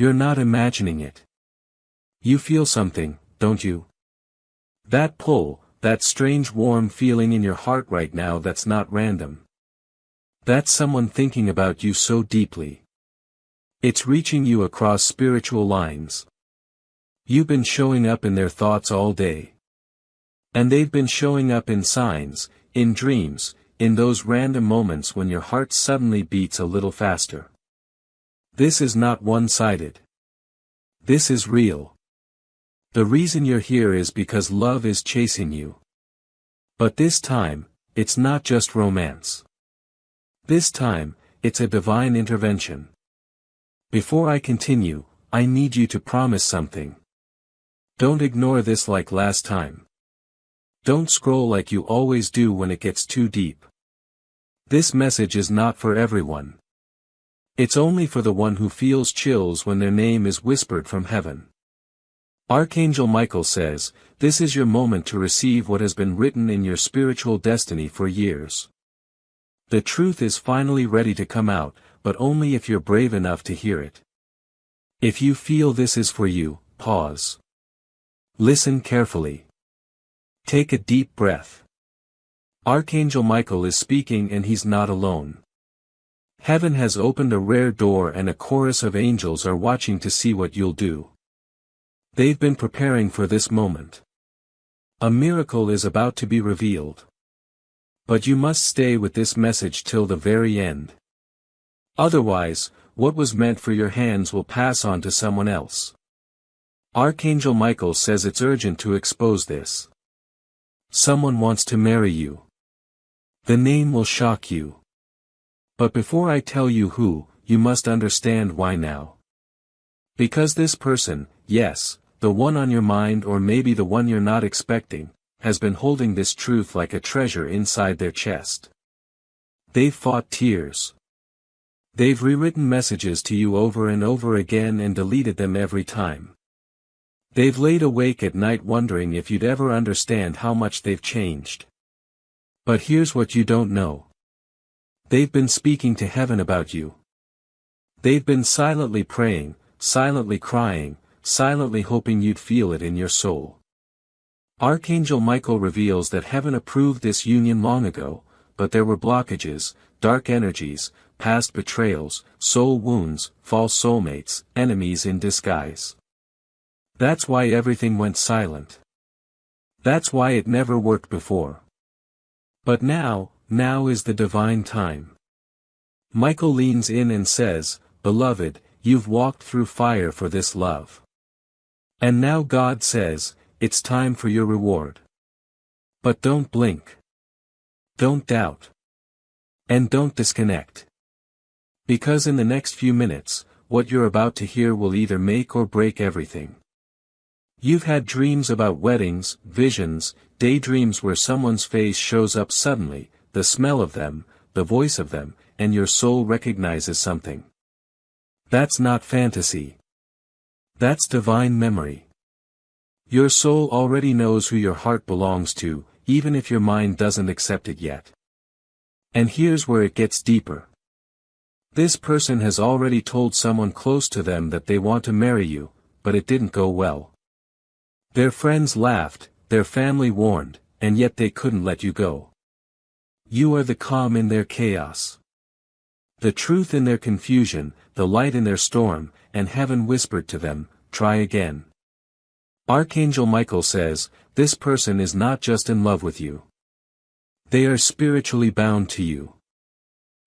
You're not imagining it. You feel something, don't you? That pull, that strange warm feeling in your heart right now that's not random. That's someone thinking about you so deeply. It's reaching you across spiritual lines. You've been showing up in their thoughts all day. And they've been showing up in signs, in dreams, in those random moments when your heart suddenly beats a little faster. This is not one-sided. This is real. The reason you're here is because love is chasing you. But this time, it's not just romance. This time, it's a divine intervention. Before I continue, I need you to promise something. Don't ignore this like last time. Don't scroll like you always do when it gets too deep. This message is not for everyone. It's only for the one who feels chills when their name is whispered from heaven. Archangel Michael says, this is your moment to receive what has been written in your spiritual destiny for years. The truth is finally ready to come out, but only if you're brave enough to hear it. If you feel this is for you, pause. Listen carefully. Take a deep breath. Archangel Michael is speaking and he's not alone. Heaven has opened a rare door and a chorus of angels are watching to see what you'll do. They've been preparing for this moment. A miracle is about to be revealed. But you must stay with this message till the very end. Otherwise, what was meant for your hands will pass on to someone else. Archangel Michael says it's urgent to expose this. Someone wants to marry you. The name will shock you. But before I tell you who, you must understand why now. Because this person, yes, the one on your mind or maybe the one you're not expecting, has been holding this truth like a treasure inside their chest. They've fought tears. They've rewritten messages to you over and over again and deleted them every time. They've laid awake at night wondering if you'd ever understand how much they've changed. But here's what you don't know. They've been speaking to heaven about you. They've been silently praying, silently crying, silently hoping you'd feel it in your soul. Archangel Michael reveals that heaven approved this union long ago, but there were blockages, dark energies, past betrayals, soul wounds, false soulmates, enemies in disguise. That's why everything went silent. That's why it never worked before. But now is the divine time. Michael leans in and says, "Beloved, you've walked through fire for this love. And now God says, it's time for your reward. But don't blink. Don't doubt. And don't disconnect. Because in the next few minutes, what you're about to hear will either make or break everything. You've had dreams about weddings, visions, daydreams where someone's face shows up suddenly, the smell of them, the voice of them, and your soul recognizes something. That's not fantasy. That's divine memory. Your soul already knows who your heart belongs to, even if your mind doesn't accept it yet. And here's where it gets deeper. This person has already told someone close to them that they want to marry you, but it didn't go well. Their friends laughed, their family warned, and yet they couldn't let you go. You are the calm in their chaos. The truth in their confusion, the light in their storm, and heaven whispered to them, try again. Archangel Michael says, this person is not just in love with you. They are spiritually bound to you.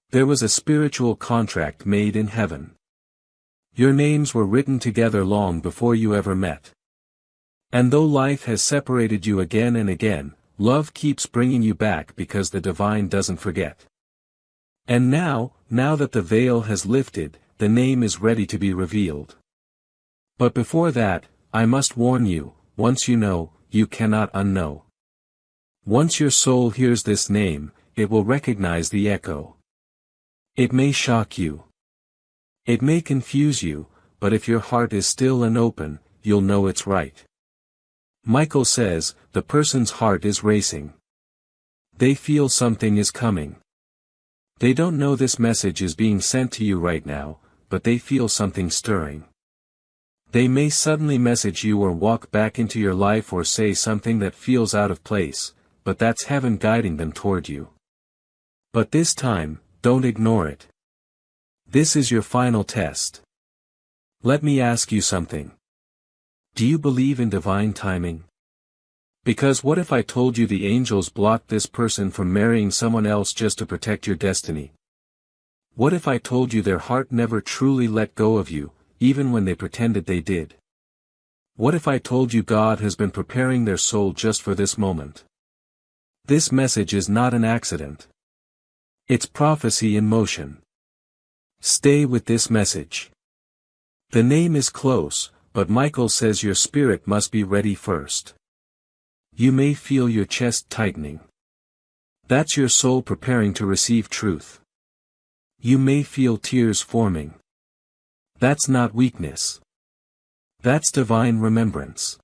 There was a spiritual contract made in heaven. Your names were written together long before you ever met. And though life has separated you again and again, love keeps bringing you back because the divine doesn't forget. And now that the veil has lifted, the name is ready to be revealed. But before that, I must warn you, once you know, you cannot unknow. Once your soul hears this name, it will recognize the echo. It may shock you. It may confuse you, but if your heart is still and open, you'll know it's right. Michael says, the person's heart is racing. They feel something is coming. They don't know this message is being sent to you right now, but they feel something stirring. They may suddenly message you or walk back into your life or say something that feels out of place, but that's heaven guiding them toward you. But this time, don't ignore it. This is your final test. Let me ask you something. Do you believe in divine timing? Because what if I told you the angels blocked this person from marrying someone else just to protect your destiny? What if I told you their heart never truly let go of you, even when they pretended they did? What if I told you God has been preparing their soul just for this moment? This message is not an accident. It's prophecy in motion. Stay with this message. The name is close, but Michael says your spirit must be ready first. You may feel your chest tightening. That's your soul preparing to receive truth. You may feel tears forming. That's not weakness. That's divine remembrance.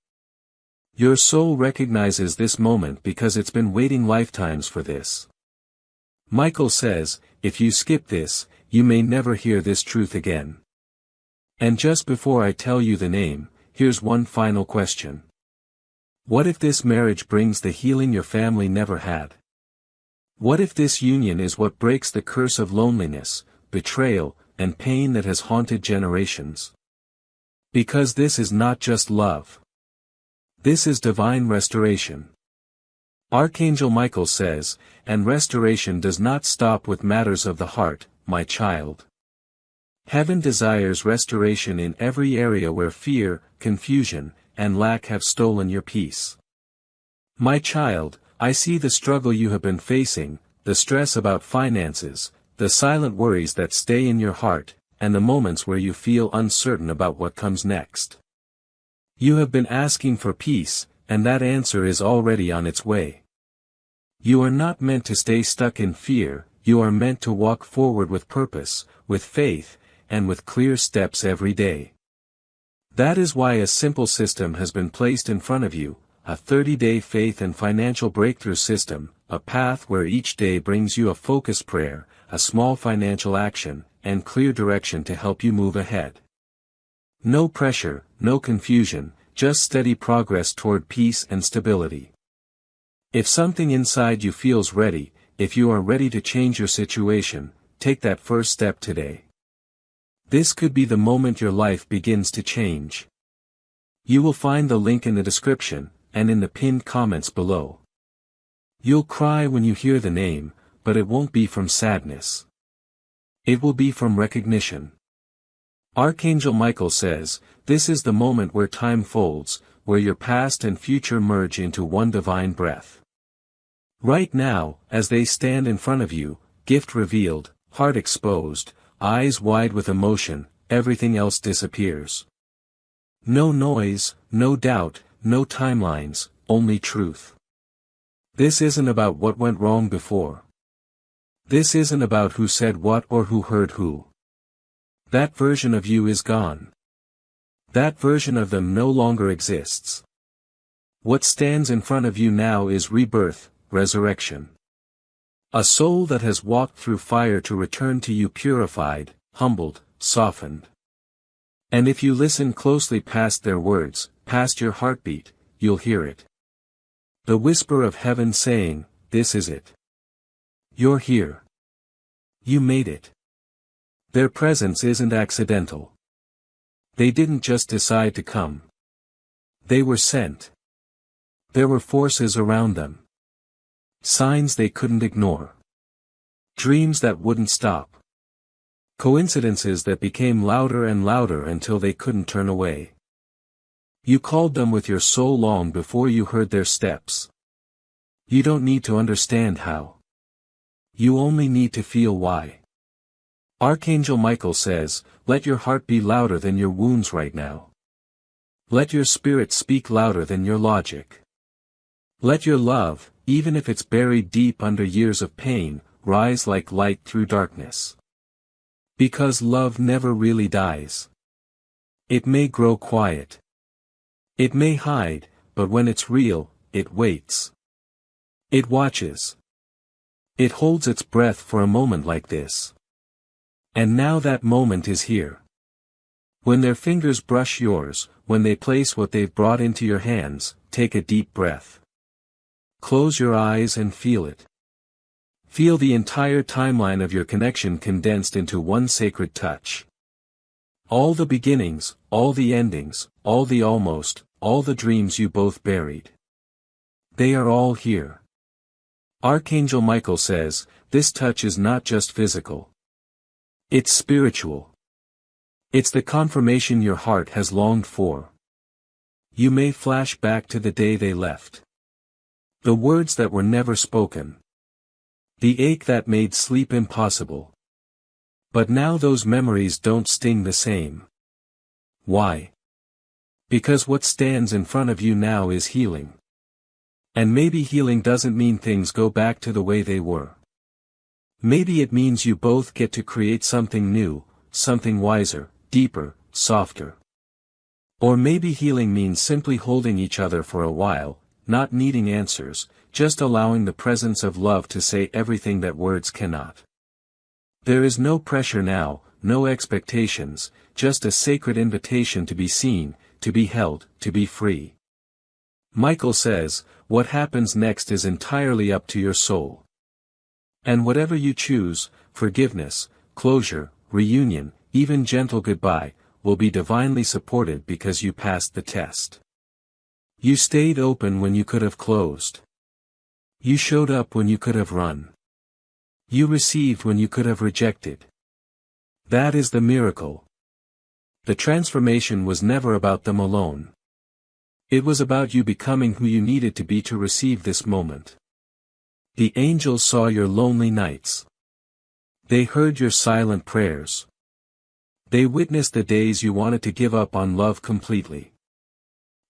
Your soul recognizes this moment because it's been waiting lifetimes for this. Michael says, if you skip this, you may never hear this truth again. And just before I tell you the name, here's one final question. What if this marriage brings the healing your family never had? What if this union is what breaks the curse of loneliness, betrayal, and pain that has haunted generations? Because this is not just love. This is divine restoration. Archangel Michael says, and restoration does not stop with matters of the heart, my child. Heaven desires restoration in every area where fear, confusion, and lack have stolen your peace. My child, I see the struggle you have been facing, the stress about finances, the silent worries that stay in your heart, and the moments where you feel uncertain about what comes next. You have been asking for peace, and that answer is already on its way. You are not meant to stay stuck in fear, you are meant to walk forward with purpose, with faith, and with clear steps every day. That is why a simple system has been placed in front of you, a 30-day faith and financial breakthrough system, a path where each day brings you a focused prayer, a small financial action, and clear direction to help you move ahead. No pressure, no confusion, just steady progress toward peace and stability. If something inside you feels ready, if you are ready to change your situation, take that first step today. This could be the moment your life begins to change. You will find the link in the description, and in the pinned comments below. You'll cry when you hear the name, but it won't be from sadness. It will be from recognition. Archangel Michael says, this is the moment where time folds, where your past and future merge into one divine breath. Right now, as they stand in front of you, gift revealed, heart exposed, eyes wide with emotion, everything else disappears. No noise, no doubt, no timelines, only truth. This isn't about what went wrong before. This isn't about who said what or who heard who. That version of you is gone. That version of them no longer exists. What stands in front of you now is rebirth, resurrection. A soul that has walked through fire to return to you purified, humbled, softened. And if you listen closely past their words, past your heartbeat, you'll hear it. The whisper of heaven saying, this is it. You're here. You made it. Their presence isn't accidental. They didn't just decide to come. They were sent. There were forces around them. Signs they couldn't ignore. Dreams that wouldn't stop. Coincidences that became louder and louder until they couldn't turn away. You called them with your soul long before you heard their steps. You don't need to understand how. You only need to feel why. Archangel Michael says, let your heart be louder than your wounds right now. Let your spirit speak louder than your logic. Let your love, even if it's buried deep under years of pain, rise like light through darkness. Because love never really dies. It may grow quiet. It may hide, but when it's real, it waits. It watches. It holds its breath for a moment like this. And now that moment is here. When their fingers brush yours, when they place what they've brought into your hands, take a deep breath. Close your eyes and feel it. Feel the entire timeline of your connection condensed into one sacred touch. All the beginnings, all the endings, all the almost, all the dreams you both buried. They are all here. Archangel Michael says, this touch is not just physical. It's spiritual. It's the confirmation your heart has longed for. You may flash back to the day they left. The words that were never spoken. The ache that made sleep impossible. But now those memories don't sting the same. Why? Because what stands in front of you now is healing. And maybe healing doesn't mean things go back to the way they were. Maybe it means you both get to create something new, something wiser, deeper, softer. Or maybe healing means simply holding each other for a while, not needing answers, just allowing the presence of love to say everything that words cannot. There is no pressure now, no expectations, just a sacred invitation to be seen, to be held, to be free. Michael says, what happens next is entirely up to your soul. And whatever you choose, forgiveness, closure, reunion, even gentle goodbye, will be divinely supported because you passed the test. You stayed open when you could have closed. You showed up when you could have run. You received when you could have rejected. That is the miracle. The transformation was never about them alone. It was about you becoming who you needed to be to receive this moment. The angels saw your lonely nights. They heard your silent prayers. They witnessed the days you wanted to give up on love completely.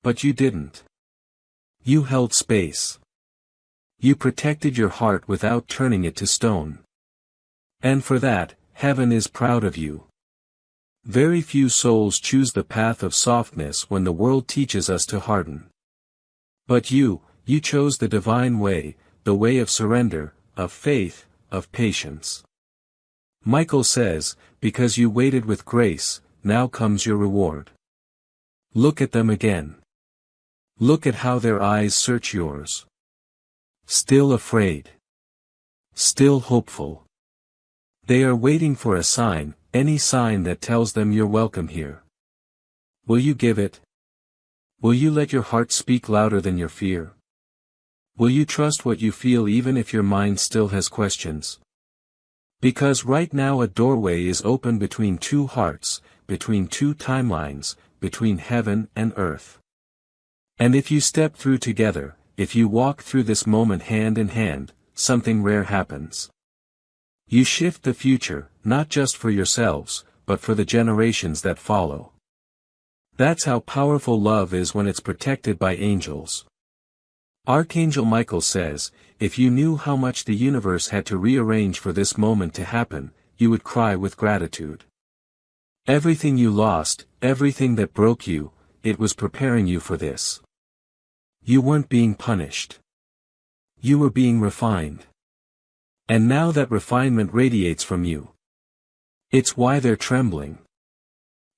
But you didn't. You held space. You protected your heart without turning it to stone. And for that, heaven is proud of you. Very few souls choose the path of softness when the world teaches us to harden. But you chose the divine way, the way of surrender, of faith, of patience. Michael says, because you waited with grace, now comes your reward. Look at them again. Look at how their eyes search yours. Still afraid. Still hopeful. They are waiting for a sign, any sign that tells them you're welcome here. Will you give it? Will you let your heart speak louder than your fear? Will you trust what you feel even if your mind still has questions? Because right now a doorway is open between two hearts, between two timelines, between heaven and earth. And if you step through together, if you walk through this moment hand in hand, something rare happens. You shift the future, not just for yourselves, but for the generations that follow. That's how powerful love is when it's protected by angels. Archangel Michael says, if you knew how much the universe had to rearrange for this moment to happen, you would cry with gratitude. Everything you lost, everything that broke you, it was preparing you for this. You weren't being punished. You were being refined. And now that refinement radiates from you. It's why they're trembling.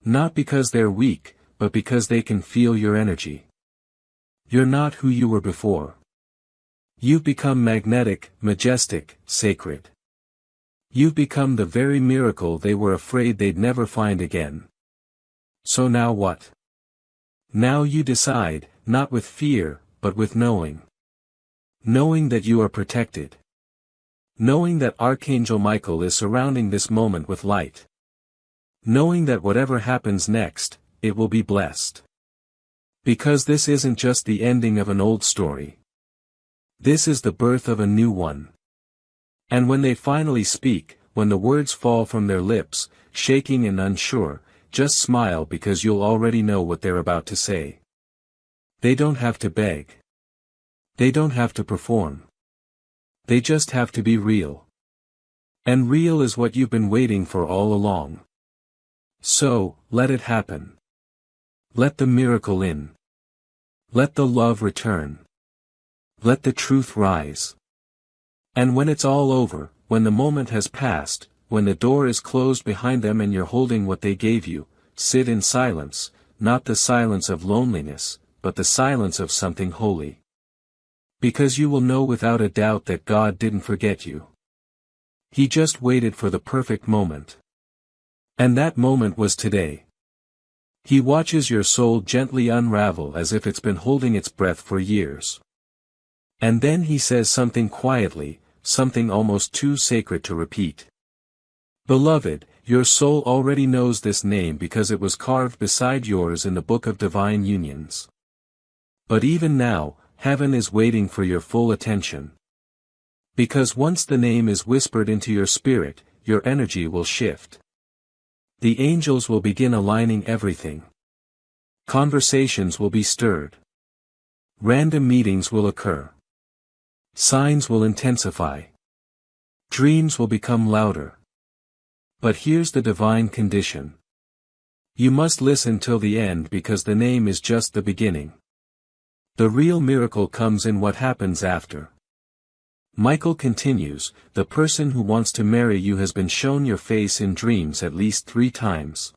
Not because they're weak, but because they can feel your energy. You're not who you were before. You've become magnetic, majestic, sacred. You've become the very miracle they were afraid they'd never find again. So now what? Now you decide, not with fear, but with knowing. Knowing that you are protected. Knowing that Archangel Michael is surrounding this moment with light. Knowing that whatever happens next, it will be blessed. Because this isn't just the ending of an old story. This is the birth of a new one. And when they finally speak, when the words fall from their lips, shaking and unsure, just smile because you'll already know what they're about to say. They don't have to beg. They don't have to perform. They just have to be real. And real is what you've been waiting for all along. So, let it happen. Let the miracle in. Let the love return. Let the truth rise. And when it's all over, when the moment has passed, when the door is closed behind them and you're holding what they gave you, sit in silence, not the silence of loneliness, but the silence of something holy. Because you will know without a doubt that God didn't forget you. He just waited for the perfect moment. And that moment was today. He watches your soul gently unravel as if it's been holding its breath for years. And then he says something quietly, something almost too sacred to repeat. Beloved, your soul already knows this name because it was carved beside yours in the book of divine unions. But even now, heaven is waiting for your full attention. Because once the name is whispered into your spirit, your energy will shift. The angels will begin aligning everything. Conversations will be stirred. Random meetings will occur. Signs will intensify. Dreams will become louder. But here's the divine condition. You must listen till the end because the name is just the beginning. The real miracle comes in what happens after. Michael continues, the person who wants to marry you has been shown your face in dreams at least 3 times.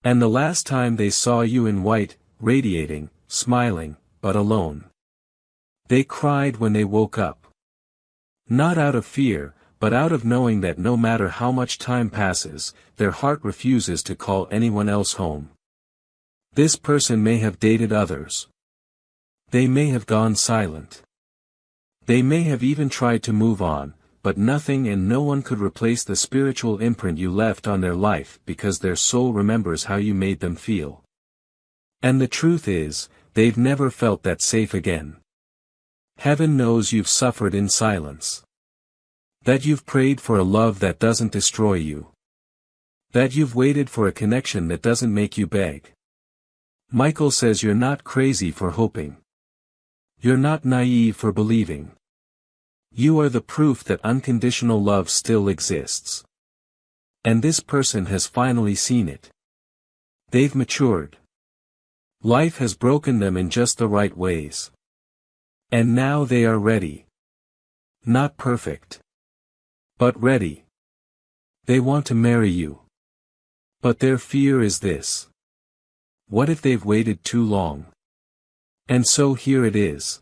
And the last time they saw you in white, radiating, smiling, but alone. They cried when they woke up. Not out of fear, but out of knowing that no matter how much time passes, their heart refuses to call anyone else home. This person may have dated others. They may have gone silent. They may have even tried to move on, but nothing and no one could replace the spiritual imprint you left on their life because their soul remembers how you made them feel. And the truth is, they've never felt that safe again. Heaven knows you've suffered in silence. That you've prayed for a love that doesn't destroy you. That you've waited for a connection that doesn't make you beg. Michael says you're not crazy for hoping. You're not naive for believing. You are the proof that unconditional love still exists. And this person has finally seen it. They've matured. Life has broken them in just the right ways. And now they are ready. Not perfect. But ready. They want to marry you. But their fear is this. What if they've waited too long? And so here it is.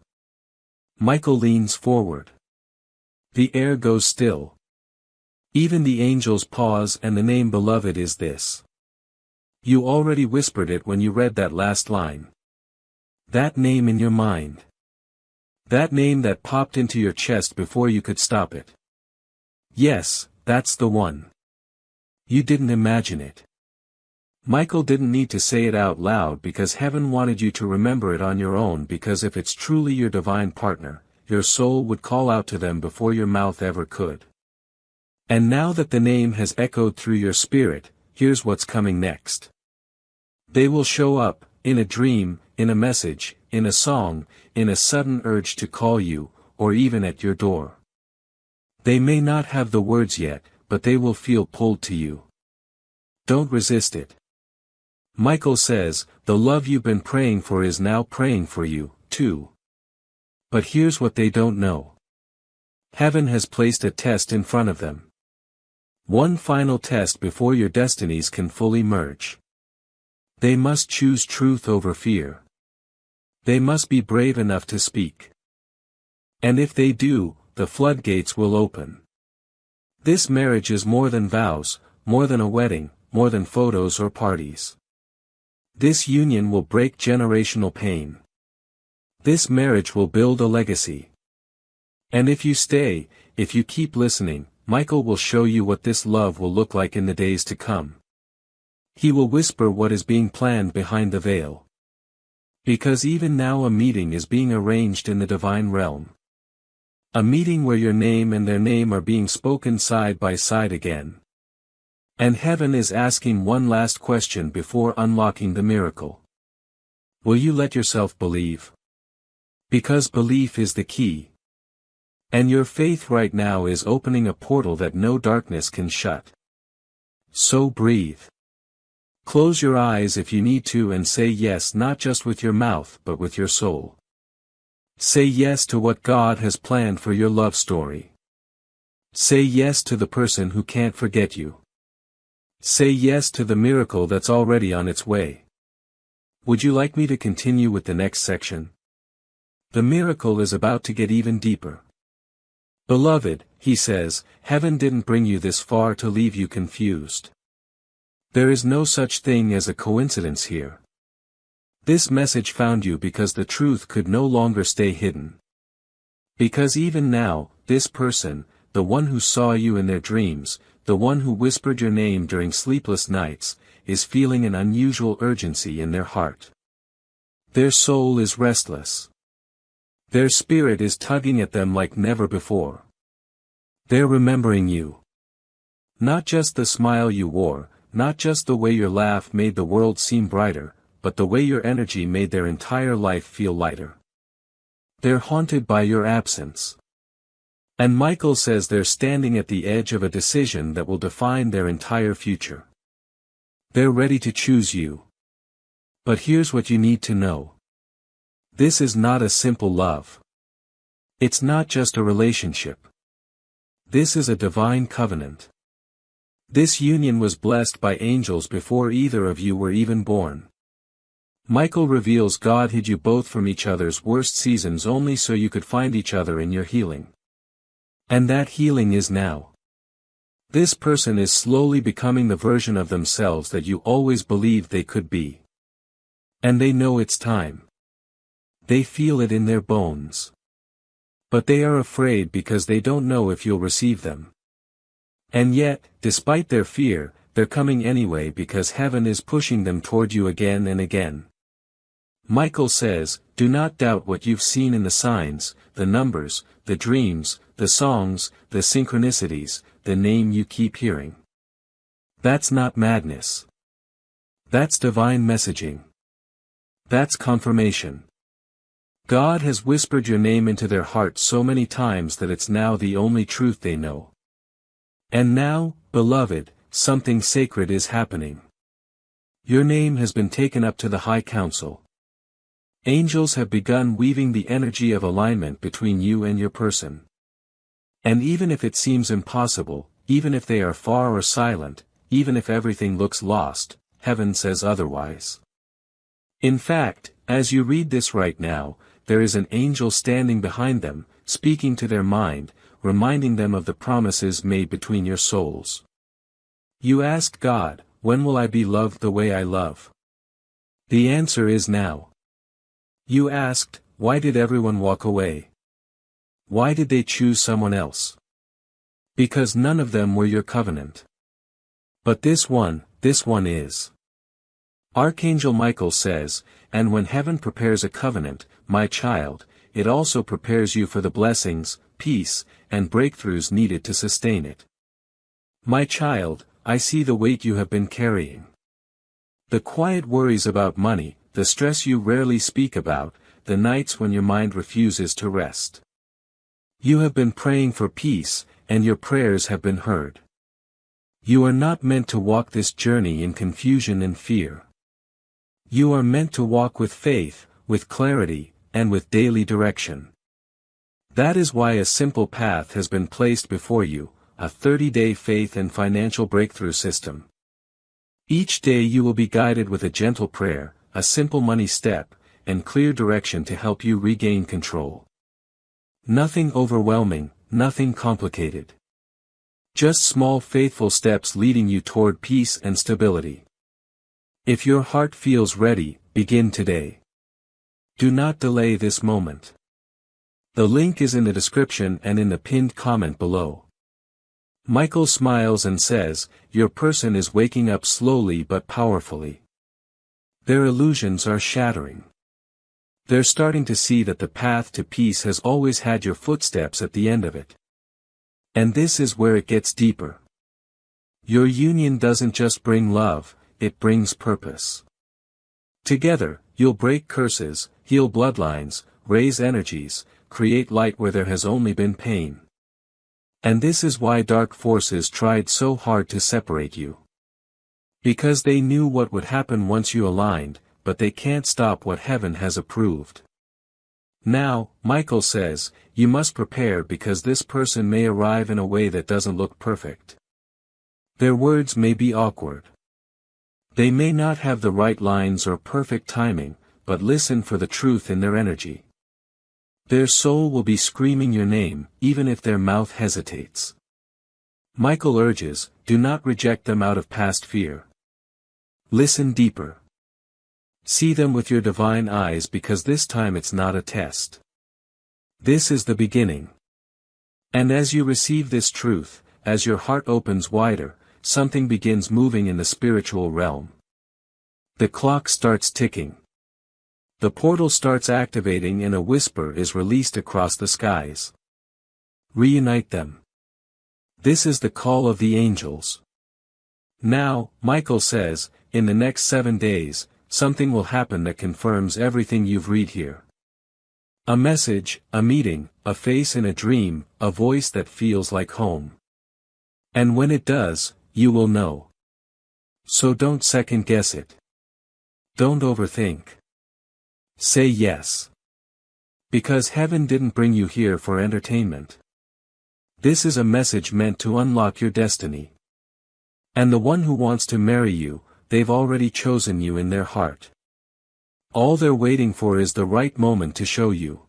Michael leans forward. The air goes still. Even the angels pause and the name beloved is this. You already whispered it when you read that last line. That name in your mind. That name that popped into your chest before you could stop it. Yes, that's the one. You didn't imagine it. Michael didn't need to say it out loud because heaven wanted you to remember it on your own because if it's truly your divine partner, your soul would call out to them before your mouth ever could. And now that the name has echoed through your spirit, here's what's coming next. They will show up, in a dream, in a message, in a song, in a sudden urge to call you, or even at your door. They may not have the words yet, but they will feel pulled to you. Don't resist it. Michael says, the love you've been praying for is now praying for you, too. But here's what they don't know. Heaven has placed a test in front of them. One final test before your destinies can fully merge. They must choose truth over fear. They must be brave enough to speak. And if they do, the floodgates will open. This marriage is more than vows, more than a wedding, more than photos or parties. This union will break generational pain. This marriage will build a legacy. And if you stay, if you keep listening, Michael will show you what this love will look like in the days to come. He will whisper what is being planned behind the veil. Because even now a meeting is being arranged in the divine realm. A meeting where your name and their name are being spoken side by side again. And heaven is asking one last question before unlocking the miracle. Will you let yourself believe? Because belief is the key. And your faith right now is opening a portal that no darkness can shut. So breathe. Close your eyes if you need to and say yes not just with your mouth but with your soul. Say yes to what God has planned for your love story. Say yes to the person who can't forget you. Say yes to the miracle that's already on its way. Would you like me to continue with the next section? The miracle is about to get even deeper. Beloved, he says, heaven didn't bring you this far to leave you confused. There is no such thing as a coincidence here. This message found you because the truth could no longer stay hidden. Because even now, this person, the one who saw you in their dreams, the one who whispered your name during sleepless nights, is feeling an unusual urgency in their heart. Their soul is restless. Their spirit is tugging at them like never before. They're remembering you. Not just the smile you wore, not just the way your laugh made the world seem brighter, but the way your energy made their entire life feel lighter. They're haunted by your absence. And Michael says they're standing at the edge of a decision that will define their entire future. They're ready to choose you. But here's what you need to know. This is not a simple love. It's not just a relationship. This is a divine covenant. This union was blessed by angels before either of you were even born. Michael reveals God hid you both from each other's worst seasons only so you could find each other in your healing. And that healing is now. This person is slowly becoming the version of themselves that you always believed they could be. And they know it's time. They feel it in their bones. But they are afraid because they don't know if you'll receive them. And yet, despite their fear, they're coming anyway because heaven is pushing them toward you again and again. Michael says, do not doubt what you've seen in the signs, the numbers, the dreams, the songs, the synchronicities, the name you keep hearing. That's not madness. That's divine messaging. That's confirmation. God has whispered your name into their hearts so many times that it's now the only truth they know. And now, beloved, something sacred is happening. Your name has been taken up to the High Council. Angels have begun weaving the energy of alignment between you and your person. And even if it seems impossible, even if they are far or silent, even if everything looks lost, heaven says otherwise. In fact, as you read this right now, there is an angel standing behind them, speaking to their mind, reminding them of the promises made between your souls. You asked God, when will I be loved the way I love? The answer is now. You asked, why did everyone walk away? Why did they choose someone else? Because none of them were your covenant. But this one is. Archangel Michael says, and when heaven prepares a covenant, my child, it also prepares you for the blessings, peace, and breakthroughs needed to sustain it. My child, I see the weight you have been carrying. The quiet worries about money, the stress you rarely speak about, the nights when your mind refuses to rest. You have been praying for peace, and your prayers have been heard. You are not meant to walk this journey in confusion and fear. You are meant to walk with faith, with clarity, and with daily direction. That is why a simple path has been placed before you, a 30-day faith and financial breakthrough system. Each day you will be guided with a gentle prayer, a simple money step, and clear direction to help you regain control. Nothing overwhelming, nothing complicated. Just small faithful steps leading you toward peace and stability. If your heart feels ready, begin today. Do not delay this moment. The link is in the description and in the pinned comment below. Michael smiles and says, your person is waking up slowly but powerfully. Their illusions are shattering. They're starting to see that the path to peace has always had your footsteps at the end of it. And this is where it gets deeper. Your union doesn't just bring love, it brings purpose. Together, you'll break curses, heal bloodlines, raise energies, create light where there has only been pain. And this is why dark forces tried so hard to separate you. Because they knew what would happen once you aligned, but they can't stop what heaven has approved. Now, Michael says, you must prepare because this person may arrive in a way that doesn't look perfect. Their words may be awkward. They may not have the right lines or perfect timing, but listen for the truth in their energy. Their soul will be screaming your name, even if their mouth hesitates. Michael urges, do not reject them out of past fear. Listen deeper. See them with your divine eyes, because this time it's not a test. This is the beginning. And as you receive this truth, as your heart opens wider, something begins moving in the spiritual realm. The clock starts ticking. The portal starts activating and a whisper is released across the skies. Reunite them. This is the call of the angels. Now, Michael says, in the next 7 days, something will happen that confirms everything you've read here. A message, a meeting, a face in a dream, a voice that feels like home. And when it does, you will know. So don't second guess it. Don't overthink. Say yes. Because heaven didn't bring you here for entertainment. This is a message meant to unlock your destiny. And the one who wants to marry you, they've already chosen you in their heart. All they're waiting for is the right moment to show you.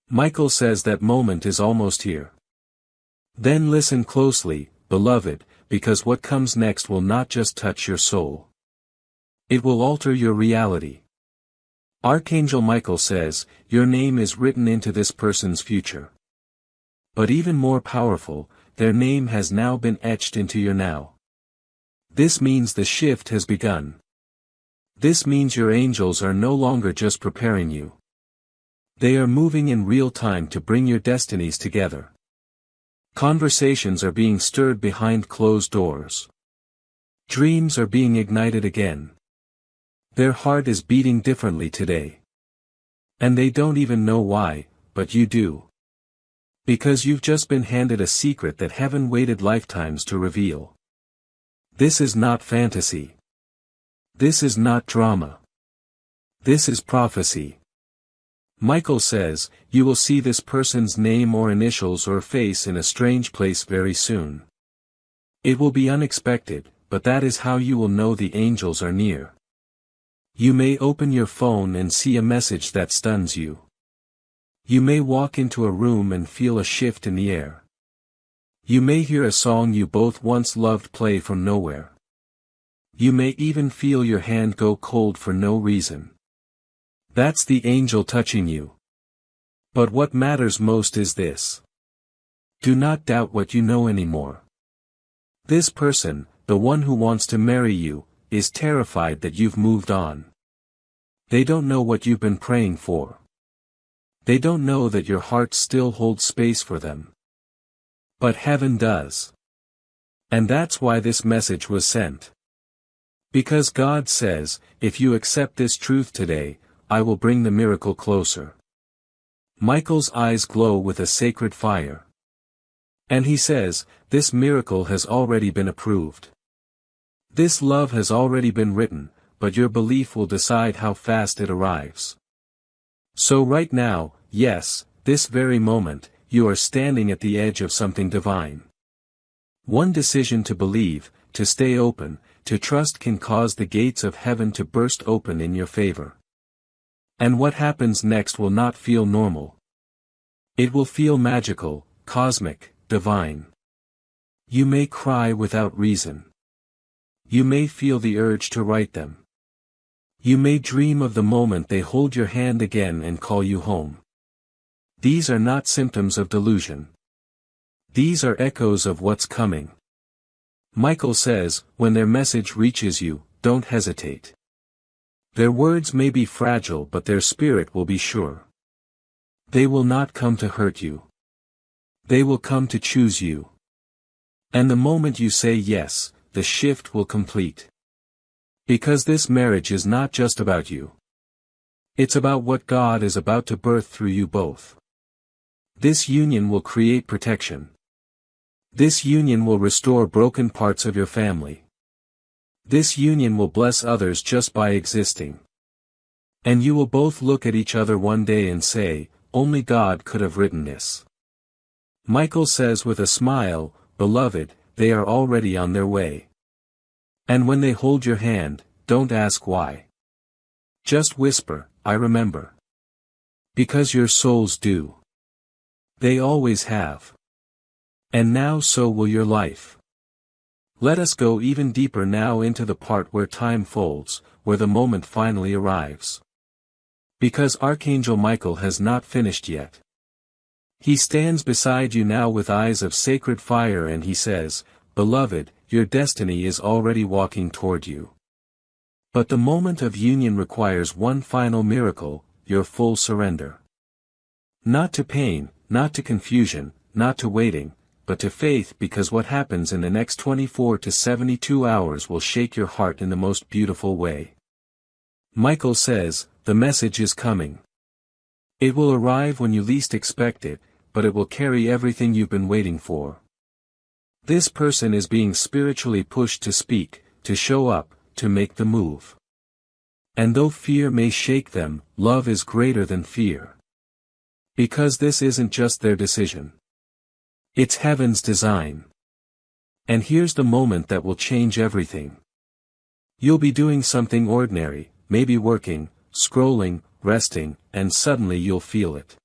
Michael says that moment is almost here. Then listen closely, beloved, because what comes next will not just touch your soul. It will alter your reality. Archangel Michael says, your name is written into this person's future. But even more powerful, their name has now been etched into your now. This means the shift has begun. This means your angels are no longer just preparing you. They are moving in real time to bring your destinies together. Conversations are being stirred behind closed doors. Dreams are being ignited again. Their heart is beating differently today. And they don't even know why, but you do. Because you've just been handed a secret that heaven waited lifetimes to reveal. This is not fantasy. This is not drama. This is prophecy. Michael says, you will see this person's name or initials or face in a strange place very soon. It will be unexpected, but that is how you will know the angels are near. You may open your phone and see a message that stuns you. You may walk into a room and feel a shift in the air. You may hear a song you both once loved play from nowhere. You may even feel your hand go cold for no reason. That's the angel touching you. But what matters most is this. Do not doubt what you know anymore. This person, the one who wants to marry you, is terrified that you've moved on. They don't know what you've been praying for. They don't know that your heart still holds space for them. But heaven does. And that's why this message was sent. Because God says, if you accept this truth today, I will bring the miracle closer. Michael's eyes glow with a sacred fire. And he says, this miracle has already been approved. This love has already been written, but your belief will decide how fast it arrives. So right now, yes, this very moment, you are standing at the edge of something divine. One decision to believe, to stay open, to trust can cause the gates of heaven to burst open in your favor. And what happens next will not feel normal. It will feel magical, cosmic, divine. You may cry without reason. You may feel the urge to write them. You may dream of the moment they hold your hand again and call you home. These are not symptoms of delusion. These are echoes of what's coming. Michael says, when their message reaches you, don't hesitate. Their words may be fragile, but their spirit will be sure. They will not come to hurt you. They will come to choose you. And the moment you say yes, the shift will complete. Because this marriage is not just about you. It's about what God is about to birth through you both. This union will create protection. This union will restore broken parts of your family. This union will bless others just by existing. And you will both look at each other one day and say, only God could have written this. Michael says with a smile, beloved, they are already on their way. And when they hold your hand, don't ask why. Just whisper, I remember. Because your souls do. They always have. And now so will your life. Let us go even deeper now into the part where time folds, where the moment finally arrives. Because Archangel Michael has not finished yet. He stands beside you now with eyes of sacred fire and he says, Beloved, your destiny is already walking toward you. But the moment of union requires one final miracle, your full surrender. Not to pain, not to confusion, not to waiting, but to faith, because what happens in the next 24 to 72 hours will shake your heart in the most beautiful way. Michael says, the message is coming. It will arrive when you least expect it, but it will carry everything you've been waiting for. This person is being spiritually pushed to speak, to show up, to make the move. And though fear may shake them, love is greater than fear. Because this isn't just their decision. It's heaven's design. And here's the moment that will change everything. You'll be doing something ordinary, maybe working, scrolling, resting, and suddenly you'll feel it.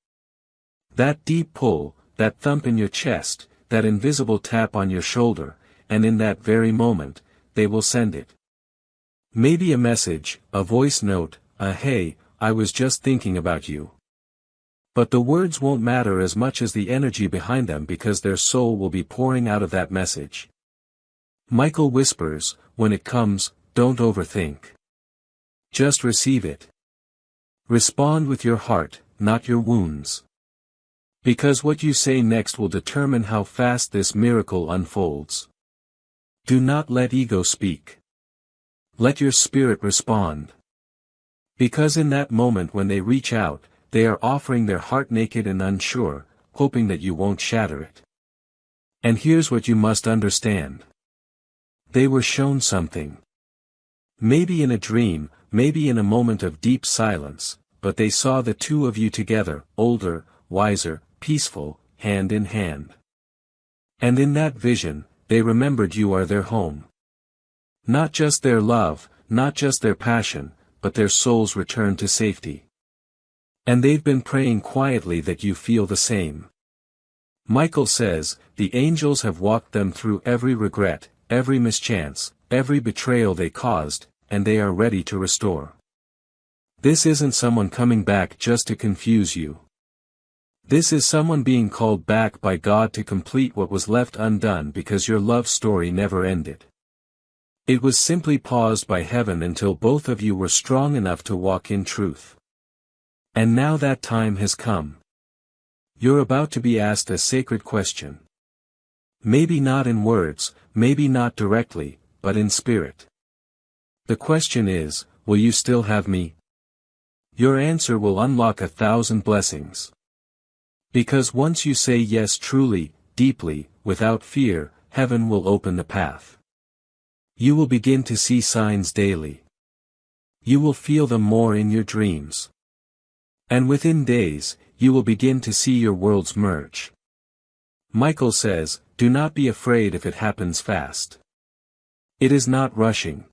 That deep pull, that thump in your chest, that invisible tap on your shoulder, and in that very moment, they will send it. Maybe a message, a voice note, a hey, I was just thinking about you. But the words won't matter as much as the energy behind them, because their soul will be pouring out of that message. Michael whispers, when it comes, don't overthink. Just receive it. Respond with your heart, not your wounds. Because what you say next will determine how fast this miracle unfolds. Do not let ego speak. Let your spirit respond. Because in that moment when they reach out, they are offering their heart naked and unsure, hoping that you won't shatter it. And here's what you must understand. They were shown something. Maybe in a dream, maybe in a moment of deep silence, but they saw the two of you together, older, wiser, peaceful, hand in hand. And in that vision, they remembered you are their home. Not just their love, not just their passion, but their souls returned to safety. And they've been praying quietly that you feel the same. Michael says, the angels have walked them through every regret, every mischance, every betrayal they caused, and they are ready to restore. This isn't someone coming back just to confuse you. This is someone being called back by God to complete what was left undone, because your love story never ended. It was simply paused by heaven until both of you were strong enough to walk in truth. And now that time has come. You're about to be asked a sacred question. Maybe not in words, maybe not directly, but in spirit. The question is, will you still have me? Your answer will unlock 1,000 blessings. Because once you say yes truly, deeply, without fear, heaven will open the path. You will begin to see signs daily. You will feel them more in your dreams. And within days, you will begin to see your worlds merge. Michael says, do not be afraid if it happens fast. It is not rushing.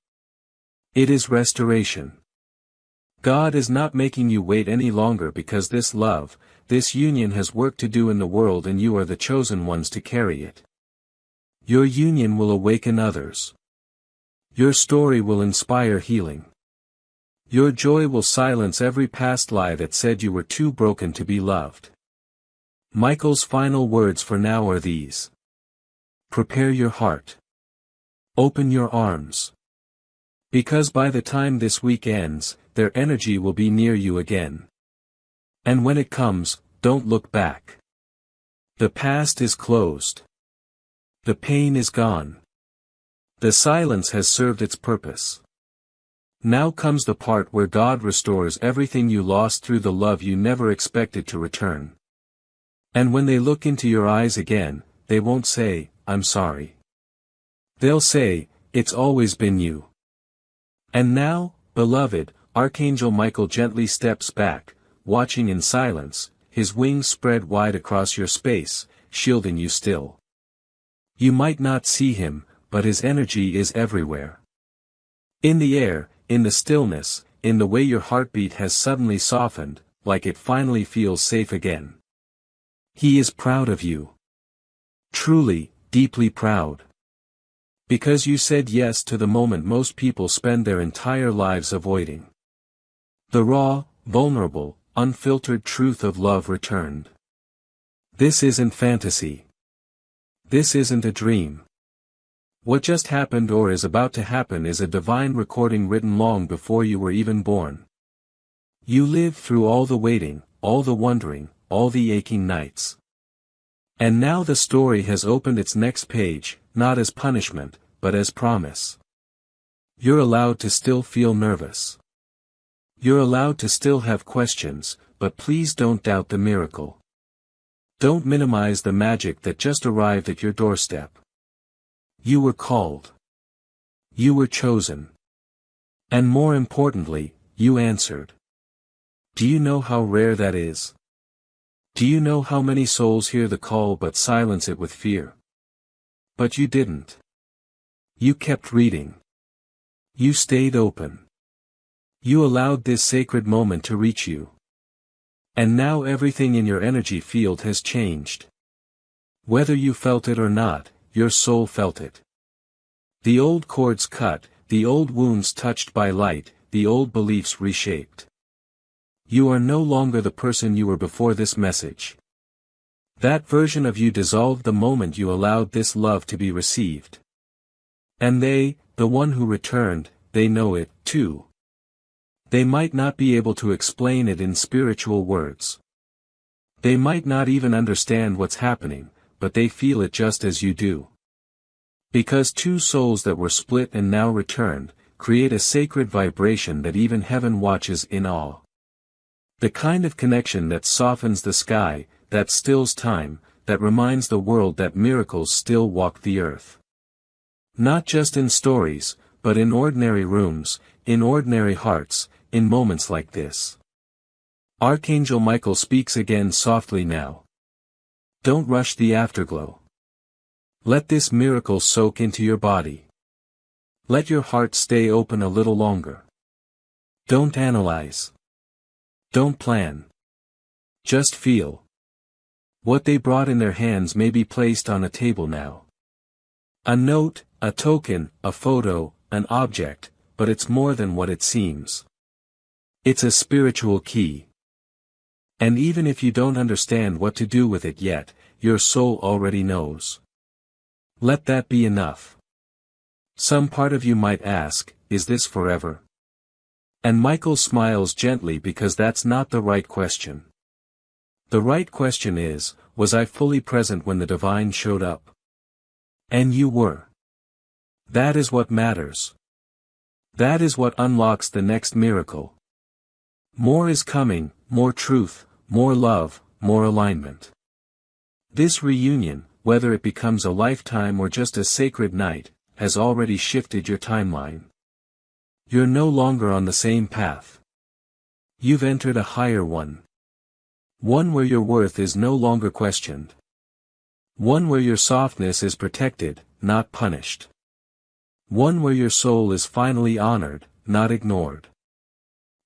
It is restoration. God is not making you wait any longer, because this love, this union has work to do in the world and you are the chosen ones to carry it. Your union will awaken others. Your story will inspire healing. Your joy will silence every past lie that said you were too broken to be loved. Michael's final words for now are these. Prepare your heart. Open your arms. Because by the time this week ends, their energy will be near you again. And when it comes, don't look back. The past is closed. The pain is gone. The silence has served its purpose. Now comes the part where God restores everything you lost through the love you never expected to return. And when they look into your eyes again, they won't say, I'm sorry. They'll say, it's always been you. And now, beloved, Archangel Michael gently steps back, watching in silence, his wings spread wide across your space, shielding you still. You might not see him, but his energy is everywhere. In the air, in the stillness, in the way your heartbeat has suddenly softened, like it finally feels safe again. He is proud of you. Truly, deeply proud. Because you said yes to the moment most people spend their entire lives avoiding. The raw, vulnerable, unfiltered truth of love returned. This isn't fantasy. This isn't a dream. What just happened or is about to happen is a divine recording written long before you were even born. You lived through all the waiting, all the wondering, all the aching nights. And now the story has opened its next page, not as punishment, but as promise. You're allowed to still feel nervous. You're allowed to still have questions, but please don't doubt the miracle. Don't minimize the magic that just arrived at your doorstep. You were called. You were chosen. And more importantly, you answered. Do you know how rare that is? Do you know how many souls hear the call but silence it with fear? But you didn't. You kept reading. You stayed open. You allowed this sacred moment to reach you. And now everything in your energy field has changed. Whether you felt it or not, your soul felt it. The old cords cut, the old wounds touched by light, the old beliefs reshaped. You are no longer the person you were before this message. That version of you dissolved the moment you allowed this love to be received. And they, the one who returned, they know it, too. They might not be able to explain it in spiritual words. They might not even understand what's happening, but they feel it just as you do. Because two souls that were split and now returned, create a sacred vibration that even heaven watches in awe. The kind of connection that softens the sky, that stills time, that reminds the world that miracles still walk the earth. Not just in stories, but in ordinary rooms, in ordinary hearts, in moments like this. Archangel Michael speaks again softly now. Don't rush the afterglow. Let this miracle soak into your body. Let your heart stay open a little longer. Don't analyze. Don't plan. Just feel. What they brought in their hands may be placed on a table now. A note, a token, a photo, an object, but it's more than what it seems. It's a spiritual key. And even if you don't understand what to do with it yet, your soul already knows. Let that be enough. Some part of you might ask, is this forever? And Michael smiles gently because that's not the right question. The right question is, was I fully present when the divine showed up? And you were. That is what matters. That is what unlocks the next miracle. More is coming, more truth, more love, more alignment. This reunion, whether it becomes a lifetime or just a sacred night, has already shifted your timeline. You're no longer on the same path. You've entered a higher one. One where your worth is no longer questioned. One where your softness is protected, not punished. One where your soul is finally honored, not ignored.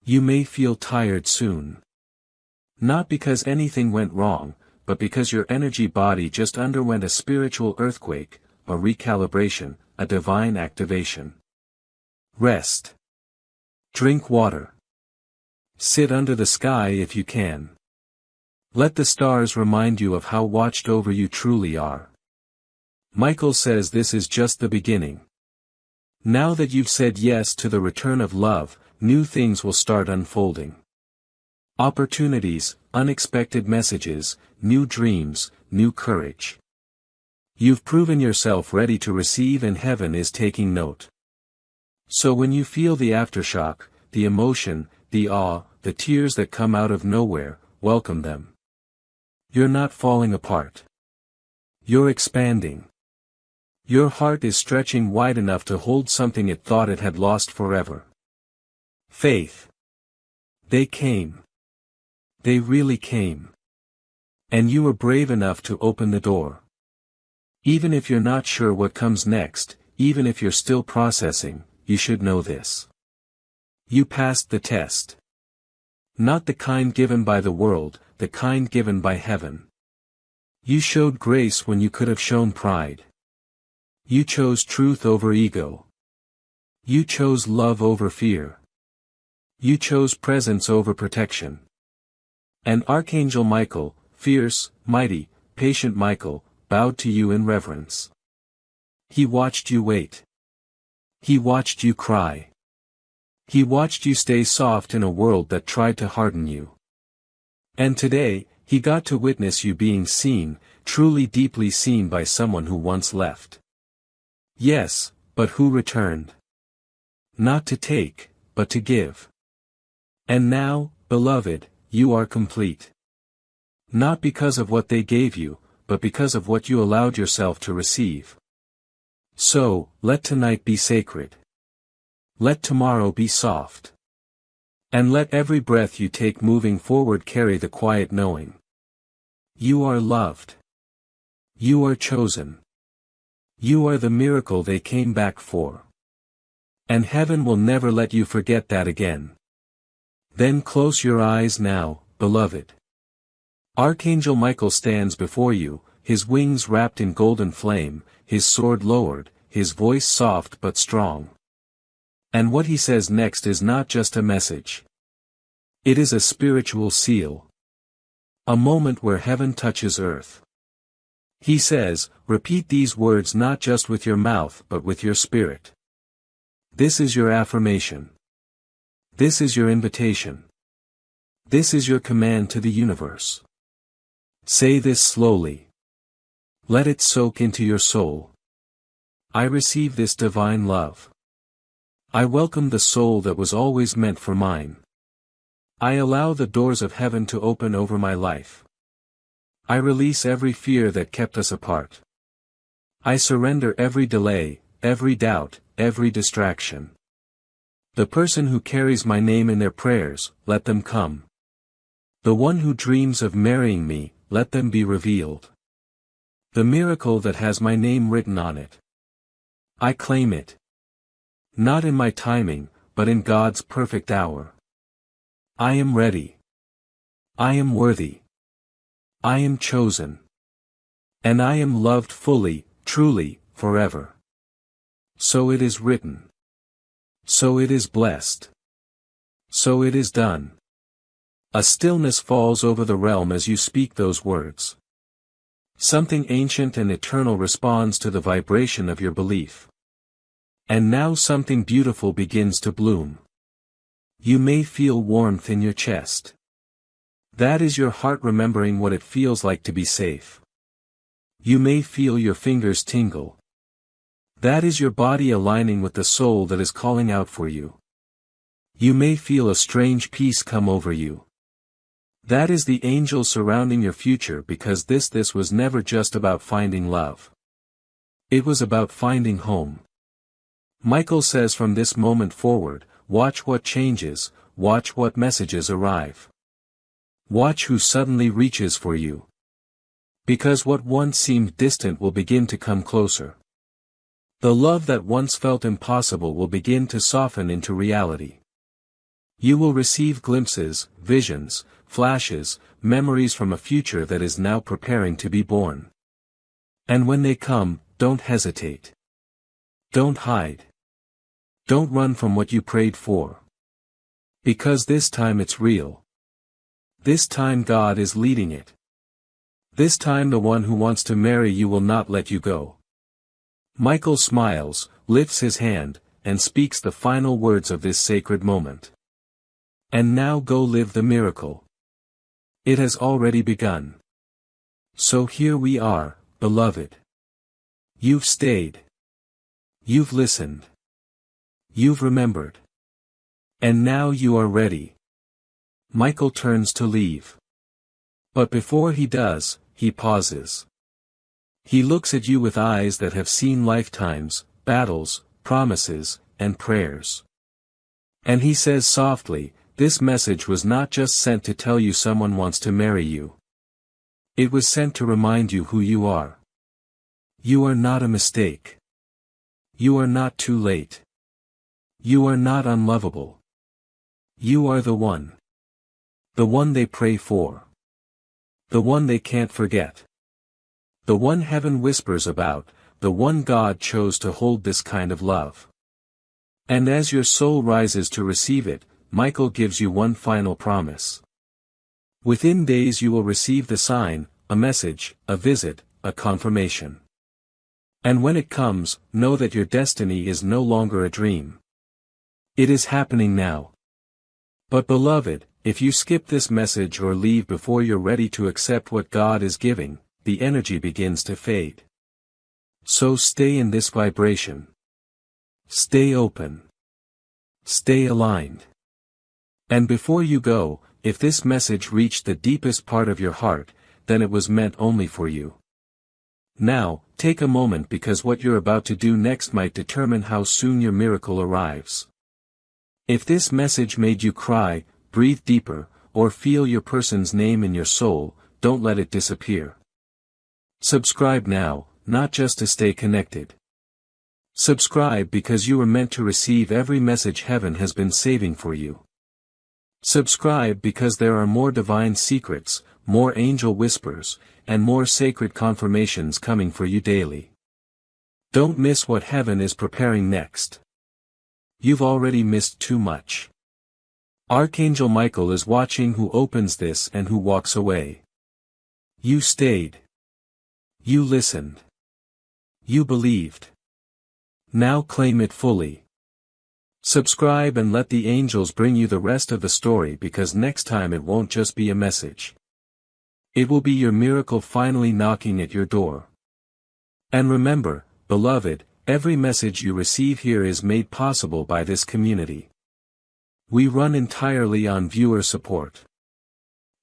You may feel tired soon. Not because anything went wrong, but because your energy body just underwent a spiritual earthquake, a recalibration, a divine activation. Rest. Drink water. Sit under the sky if you can. Let the stars remind you of how watched over you truly are. Michael says this is just the beginning. Now that you've said yes to the return of love, new things will start unfolding. Opportunities, unexpected messages, new dreams, new courage. You've proven yourself ready to receive and heaven is taking note. So when you feel the aftershock, the emotion, the awe, the tears that come out of nowhere, welcome them. You're not falling apart. You're expanding. Your heart is stretching wide enough to hold something it thought it had lost forever. Faith. They came. They really came. And you were brave enough to open the door. Even if you're not sure what comes next, even if you're still processing, you should know this. You passed the test. Not the kind given by the world, the kind given by heaven. You showed grace when you could have shown pride. You chose truth over ego. You chose love over fear. You chose presence over protection. And Archangel Michael, fierce, mighty, patient Michael, bowed to you in reverence. He watched you wait. He watched you cry. He watched you stay soft in a world that tried to harden you. And today, he got to witness you being seen, truly deeply seen by someone who once left. Yes, but who returned? Not to take, but to give. And now, beloved, you are complete. Not because of what they gave you, but because of what you allowed yourself to receive. So, let tonight be sacred. Let tomorrow be soft. And let every breath you take moving forward carry the quiet knowing. You are loved. You are chosen. You are the miracle they came back for. And heaven will never let you forget that again. Then close your eyes now, beloved. Archangel Michael stands before you, his wings wrapped in golden flame, his sword lowered, his voice soft but strong. And what he says next is not just a message. It is a spiritual seal. A moment where heaven touches earth. He says, repeat these words not just with your mouth but with your spirit. This is your affirmation. This is your invitation. This is your command to the universe. Say this slowly. Let it soak into your soul. I receive this divine love. I welcome the soul that was always meant for mine. I allow the doors of heaven to open over my life. I release every fear that kept us apart. I surrender every delay, every doubt, every distraction. The person who carries my name in their prayers, let them come. The one who dreams of marrying me, let them be revealed. The miracle that has my name written on it. I claim it. Not in my timing, but in God's perfect hour. I am ready. I am worthy. I am chosen. And I am loved fully, truly, forever. So it is written. So it is blessed. So it is done. A stillness falls over the realm as you speak those words. Something ancient and eternal responds to the vibration of your belief. And now something beautiful begins to bloom. You may feel warmth in your chest. That is your heart remembering what it feels like to be safe. You may feel your fingers tingle. That is your body aligning with the soul that is calling out for you. You may feel a strange peace come over you. That is the angels surrounding your future because this was never just about finding love. It was about finding home. Michael says from this moment forward, watch what changes, watch what messages arrive. Watch who suddenly reaches for you. Because what once seemed distant will begin to come closer. The love that once felt impossible will begin to soften into reality. You will receive glimpses, visions, flashes, memories from a future that is now preparing to be born. And when they come, don't hesitate. Don't hide. Don't run from what you prayed for. Because this time it's real. This time God is leading it. This time the one who wants to marry you will not let you go. Michael smiles, lifts his hand, and speaks the final words of this sacred moment. And now go live the miracle. It has already begun. So here we are, beloved. You've stayed. You've listened. You've remembered. And now you are ready. Michael turns to leave. But before he does, he pauses. He looks at you with eyes that have seen lifetimes, battles, promises, and prayers. And he says softly, this message was not just sent to tell you someone wants to marry you. It was sent to remind you who you are. You are not a mistake. You are not too late. You are not unlovable. You are the one. The one they pray for. The one they can't forget. The one heaven whispers about, the one God chose to hold this kind of love. And as your soul rises to receive it, Michael gives you one final promise. Within days you will receive the sign, a message, a visit, a confirmation. And when it comes, know that your destiny is no longer a dream. It is happening now. But beloved, if you skip this message or leave before you're ready to accept what God is giving, the energy begins to fade. So stay in this vibration. Stay open. Stay aligned. And before you go, if this message reached the deepest part of your heart, then it was meant only for you. Now, take a moment because what you're about to do next might determine how soon your miracle arrives. If this message made you cry, breathe deeper, or feel your person's name in your soul, don't let it disappear. Subscribe now, not just to stay connected. Subscribe because you were meant to receive every message heaven has been saving for you. Subscribe because there are more divine secrets, more angel whispers, and more sacred confirmations coming for you daily. Don't miss what heaven is preparing next. You've already missed too much. Archangel Michael is watching who opens this and who walks away. You stayed. You listened. You believed. Now claim it fully. Subscribe and let the angels bring you the rest of the story because next time it won't just be a message. It will be your miracle finally knocking at your door. And remember, beloved, every message you receive here is made possible by this community. We run entirely on viewer support.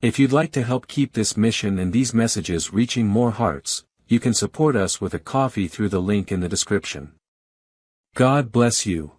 If you'd like to help keep this mission and these messages reaching more hearts, you can support us with a coffee through the link in the description. God bless you.